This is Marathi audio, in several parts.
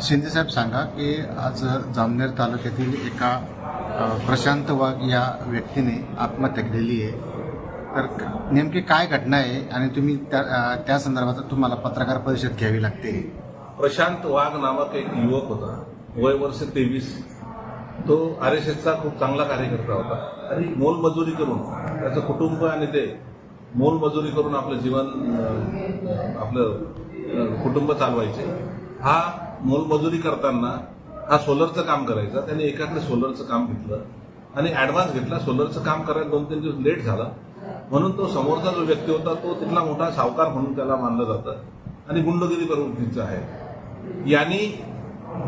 शिंदे साहेब सांगा की आज जामनेर तालुक्यातील एका प्रशांत वाघ या व्यक्तीने आत्महत्या केलेली आहे। तर नेमकी काय घटना आहे आणि तुम्ही त्या संदर्भात तुम्हाला पत्रकार परिषद घ्यावी लागते। प्रशांत वाघ नामक एक युवक होता, वय वर्ष 23। तो आरएसएसचा खूप चांगला कार्यकर्ता होता आणि मोलमजुरी करून त्याचं कुटुंब आणि ते मोलमजुरी करून आपलं जीवन आपलं कुटुंब चालवायचे। हा मोलमजुरी करताना हा सोलरचं काम करायचा। त्याने एकाकडे सोलरचं काम घेतलं आणि ऍडव्हान्स घेतला। सोलरचं काम करायला 2-3 दिवस लेट झाला म्हणून तो समोरचा जो व्यक्ती होता तो तिथला मोठा सावकार म्हणून त्याला मानलं जातं आणि गुंडगिरी प्रवृत्तीचा आहे। यांनी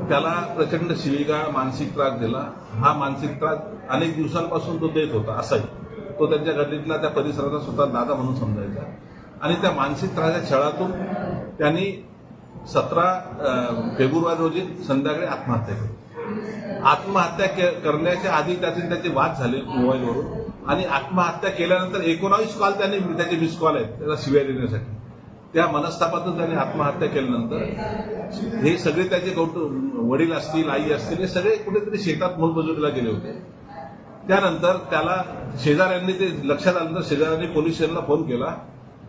त्याला प्रचंड शिवीगाळ, मानसिक त्रास दिला। हा मानसिक त्रास अनेक दिवसांपासून तो देत होता। असाही तो त्यांच्या गल्लीतला त्या परिसराचा स्वतः दादा म्हणून समजायचा आणि त्या मानसिक त्रासाच्या छळातून त्यांनी 17 फेब्रुवारी रोजी संध्याकाळी आत्महत्या केली। आत्महत्या करण्याच्या आधी त्याचे वाद झाले मोबाईलवरून आणि आत्महत्या केल्यानंतर 19 कॉल त्याचे मिस कॉल आहेत त्याला शिव्या देण्यासाठी। त्या मनस्तापातून त्याने आत्महत्या केल्यानंतर हे सगळे त्याचे वडील असतील, आई असतील, हे सगळे कुठेतरी शेतात मोलमजुरीला गेले होते। त्यानंतर त्याला शेजाऱ्यांनी ते लक्षात आल्यानंतर शेजाऱ्यांनी पोलीस स्टेशनला फोन केला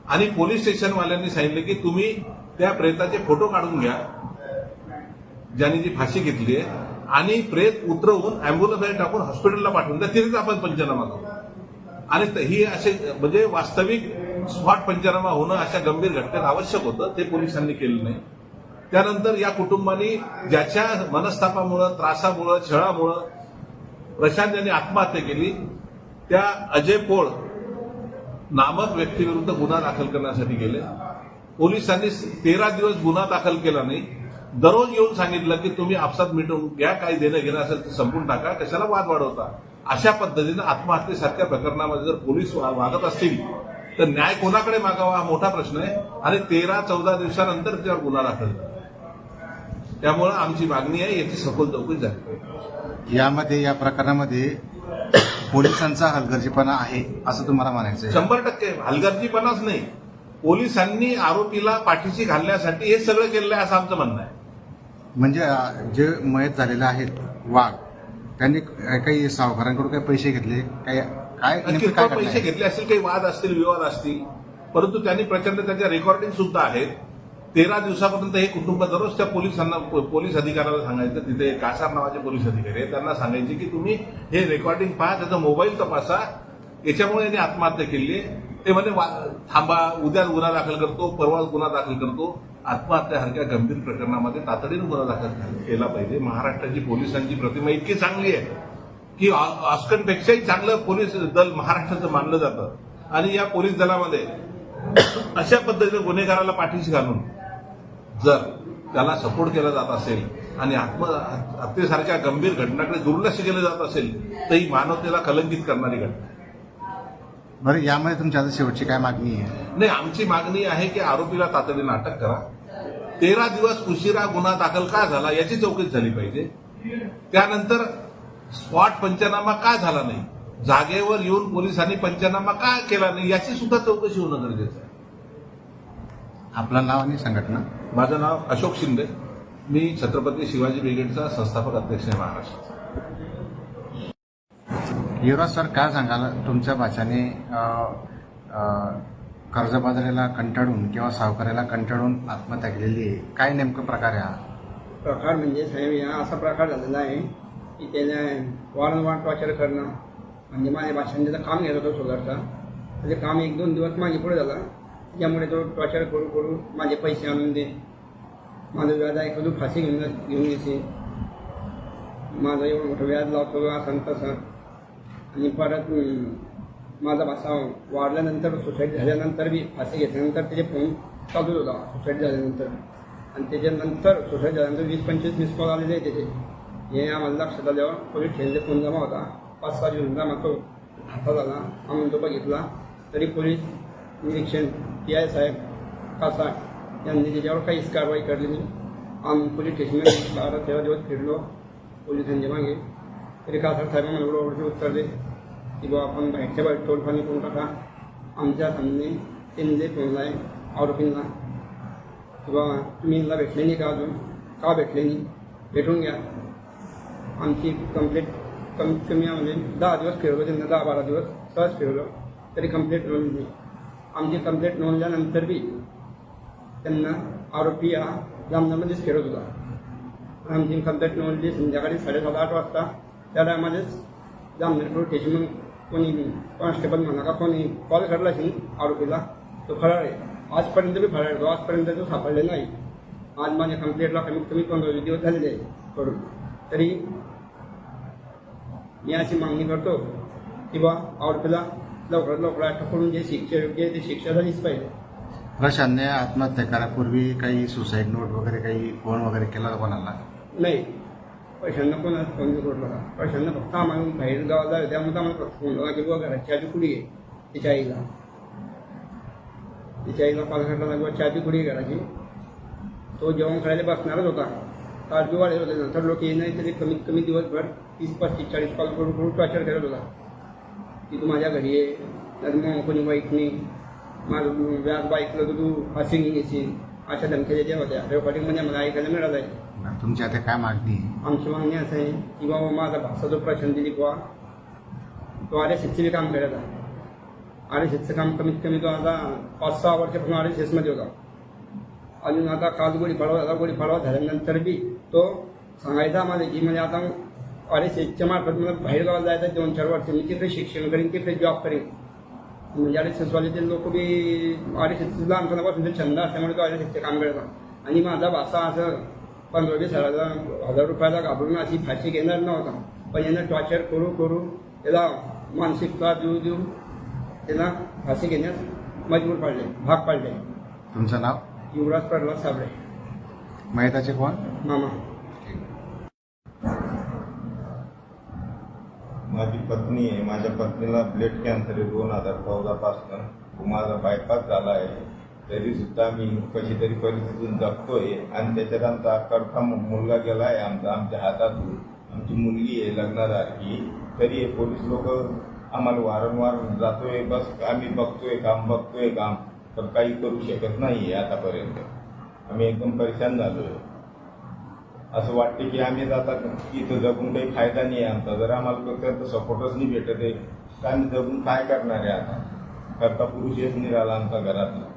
आणि पोलीस स्टेशनवाल्यांनी सांगितले की तुम्ही त्या प्रेताचे फोटो काढून घ्या ज्यांनी जी फाशी घेतली आहे आणि प्रेत उतरवून अँब्युलन्समध्ये टाकून हॉस्पिटलला पाठवून द्या, तिथेच आपण पंचनामा करू। आणि ही असे म्हणजे वास्तविक स्पॉट पंचनामा होणं अशा गंभीर घटनेत आवश्यक होतं, ते पोलिसांनी केलं नाही। त्यानंतर या कुटुंबाने ज्याच्या मनस्तापामुळं, त्रासामुळं, छळामुळं प्रशांत यांनी आत्महत्या केली त्या अजय पोळ नामक व्यक्तीविरुद्ध गुन्हा दाखल करण्यासाठी गेले। पोलिसांनी 13 दिवस गुन्हा दाखल केला नाही। दररोज येऊन सांगितलं की तुम्ही आपसात मिटवून घ्या, काही देणं घेणं असेल तर संपून टाका, कशाला वाद वाढवता। अशा पद्धतीनं आत्महत्येसारख्या प्रकरणामध्ये जर पोलीस वागत असतील तर न्याय कोणाकडे मागावा हा मोठा प्रश्न आहे आणि 13-14 दिवसानंतर त्यावर गुन्हा दाखल झाला। त्यामुळे आमची मागणी आहे याची सखोल चौकशी झाली। यामध्ये या प्रकरणामध्ये पोलिसांचा हलगर्जीपणा आहे असं तुम्हाला म्हणायचं आहे? 100% हलगर्जीपणाच नाही, पोलिसांनी आरोपीला पाठीशी घालण्यासाठी हे सगळं केलेलं आहे असं आमचं म्हणणं आहे। म्हणजे जे मयत झालेले आहेत वाघ, त्यांनी काही सावकारांकडून काही पैसे घेतले, काय पैसे घेतले असतील, काही वाद असतील, विवाद असतील, परंतु त्यांनी प्रचंड त्याच्या रेकॉर्डिंग सुद्धा आहेत। 13 दिवसापर्यंत हे कुटुंब दररोज त्या पोलीस अधिकाऱ्याला सांगायचं, तिथे कासार नावाचे पोलीस अधिकारी आहेत, त्यांना सांगायचे की तुम्ही हे रेकॉर्डिंग पहा, त्याचा मोबाईल तपासा, याच्यामुळे यांनी आत्महत्या केली। ते म्हणजे थांबा, उद्या गुन्हा दाखल करतो, परवा गुन्हा दाखल करतो। आत्महत्यासारख्या गंभीर प्रकरणामध्ये तातडीनं गुन्हा दाखल केला पाहिजे। महाराष्ट्राची पोलिसांची प्रतिमा इतकी चांगली आहे की ऑस्करपेक्षाही चांगलं पोलीस दल महाराष्ट्राचं मानलं जातं आणि या पोलीस दलामध्ये अशा पद्धतीने गुन्हेगाराला पाठीशी घालून जर त्याला सपोर्ट केला जात असेल आणि आत्महत्येसारख्या गंभीर घटनाकडे दुर्लक्ष केलं जात असेल तर ही मानवतेला कलंकित करणारी घटना आहे। बरं, यामध्ये तुमच्या आता शेवटची काय मागणी आहे? नाही, आमची मागणी आहे की आरोपीला तातडीनं अटक करा। 13 दिवस उशिरा गुन्हा दाखल का झाला याची चौकशी झाली पाहिजे। त्यानंतर स्पॉट पंचनामा का झाला नाही, जागेवर येऊन पोलिसांनी पंचनामा का केला नाही याची सुद्धा चौकशी होणं गरजेचं आहे। आपलं नाव आणि संघटना? माझं नाव अशोक शिंदे, मी छत्रपती शिवाजी ब्रिगेडचा संस्थापक अध्यक्ष आहे महाराष्ट्राचा। युवराज सर, काय सांगाल तुमच्या भाषाने कर्जबाजारीला कंटाळून किंवा सावकाराला कंटाळून आत्महत्या केलेली आहे, काय नेमकं प्रकार आहे हा? प्रकार म्हणजे साहेब हा असा प्रकार झालेला आहे की त्याला वारंवार टॉर्चर करणं, म्हणजे माझ्या भाषाने त्याचं काम घेत होतं सोलरचा, त्याचे काम 1-2 दिवस मागे पुढे झाला, त्यामुळे तो टॉर्चर करू माझे पैसे आणून दे, माझं व्याज ऐकून फाशी घेऊन येते, माझं एवढं मोठं व्याज लावतो असं तसं, आणि परत माझा भाषा वाढल्यानंतर सुसाईड झाल्यानंतर बी फाशी घेतल्यानंतर त्याचे फोन चालूच होता सुसाईड झाल्यानंतर, आणि त्याच्यानंतर सुसाईड झाल्यानंतर 20-25 मिस कॉल आलेले आहे त्याचे। हे आम्हाला लक्षात आल्यावर पोलीस स्टेशनचे फोन जमा होता, 5-6 दिवसांचा मग तो हातात आला, आम्ही तो बघितला, तरी पोलीस निरीक्षण PI साहेब कासार यांनी त्याच्यावर काहीच कारवाई करली नाही। आम्ही पोलीस स्टेशनला 12-13 दिवस फिरलो पोलिसांच्या मागे, तरी कासार साहेबांना एवढं उत्तर दे की बाबा आपण बाहेरच्या बाहेर टोलफानी करून टाका। आमच्या सामने त्यांनी जे फोनला आहे आरोपींना की बाबा तुम्ही भेटले नाही का अजून, का भेटले नाही भेटून घ्या. आमची कंप्लेंट कमीत कमी म्हणजे 10 दिवस फिरवलं त्यांना, 10-12 दिवस सहज फिरवलं तरी कंप्लेंट नोंदली. आमची कंप्लेंट नोंदल्यानंतर बी त्यांना आरोपी हा जामनगरमध्येच फिरत होता. आमची कंप्लेंट नोंदली संध्याकाळी 7:30-8 वाजता. त्या टायमध्येच जामनेर पोलीस स्टेशन कोणी कॉन्स्टेबल म्हणा का कोणी कॉल करला असेल आरोपीला, तो फरार आहे. आजपर्यंत बी फरार आहे तो, आजपर्यंत तो सापडले नाही. आज माझ्या कंप्लेंटला कमीत कमी 15 दिवस झालेले आहे करून. तरी मी अशी मागणी करतो की बा आरोपीला लवकरात लवकर अटक करून जे शिक्षा योग्य आहे ती शिक्षा झालीच पाहिजे. प्रशांतने आत्महत्या करापूर्वी काही सुसाईड नोट वगैरे काही फोन वगैरे केला का कोणाला? नाही, पैशांना कोणाला फोन करू नका. पैशांना फक्त आम्हाला बाहेर गावाला जायचं त्यामुळे आम्हाला फक्त फोन लागा की बुवा घराची आधी कुडी आहे तिच्या आईला पालघरला लागवा चहाची कुडी आहे घराची. तो जेवण करायला बसणारच होता. तारपी वाढत होते. नंतर लोक ये नाही तरी कमीत कमी दिवसभर 30-35-40 कॉल करून टॉर्चर करत होता की तू माझ्या घरी आहे, तर मग कोणी वाईट नाही, माझं व्याज बाईकला तर तू फाशी घेशील, अशा धमक्या ज्या होत्या रेकॉर्डिंगमध्ये मला ऐकायला मिळालं आहे. तुमची आता काय मागणी आहे? आमची मागणी असं आहे की बाबा माझा भाषा जो प्रशांत दिलीप वा तो RSSचं बी काम करत आहे. RSSचं काम कमीत कमी तो आता 5-6 वर्षापासून RSSमध्ये होता. अजून आता काल गोळीपाडवा झाल्यानंतर बी तो सांगायचा आम्हाला की म्हणजे आता RSSच्या मार्फत मला बाहेर गावाला जायचं 2-4 वर्ष मी तिकडे शिक्षण करीन, तिकडे जॉब करीन. म्हणजे RSSवाले ते लोक बी RSSला आमच्यापासून ते छंद असल्यामुळे तो RSSचे काम करतात. आणि माझा भाषा असं 15-20 हजार रुपयाला घाबरून अशी फाशी घेणार नव्हता. पण यांना टॉर्चर करू त्याला मानसिक त्रास देऊ त्याला फाशी घेण्यास मजबूर पाडले, भाग पाडले. तुमचं नाव? युवराज प्रल्हाद साबळे, मयताचे कोण? मामा. माझी पत्नी आहे. माझ्या पत्नीला ब्लड कॅन्सर आहे 2014 पासून. माझा बायपास झाला आहे. तरी सुद्धा मी कशी तरी परिस्थितीतून जगतोय. आणि त्याच्यात आमचा करता मुलगा गेला आहे आमच्या हातातून. आमची मुलगी आहे लग्नासारखी. तरी पोलीस लोक आम्हाला वारंवार जातोय, बस आम्ही बघतोय काम तर काही करू शकत नाही आतापर्यंत. आम्ही एकदम परेशान झालोय. असं वाटते की आम्ही आता इथं जगून काही फायदा नाही आहे आमचा. जर आम्हाला त्यांचा सपोर्टच नाही भेटत आहे तर आम्ही जगून काय करणार आहे आता. करता पुरुषच नाही राहिला आमच्या घरातला.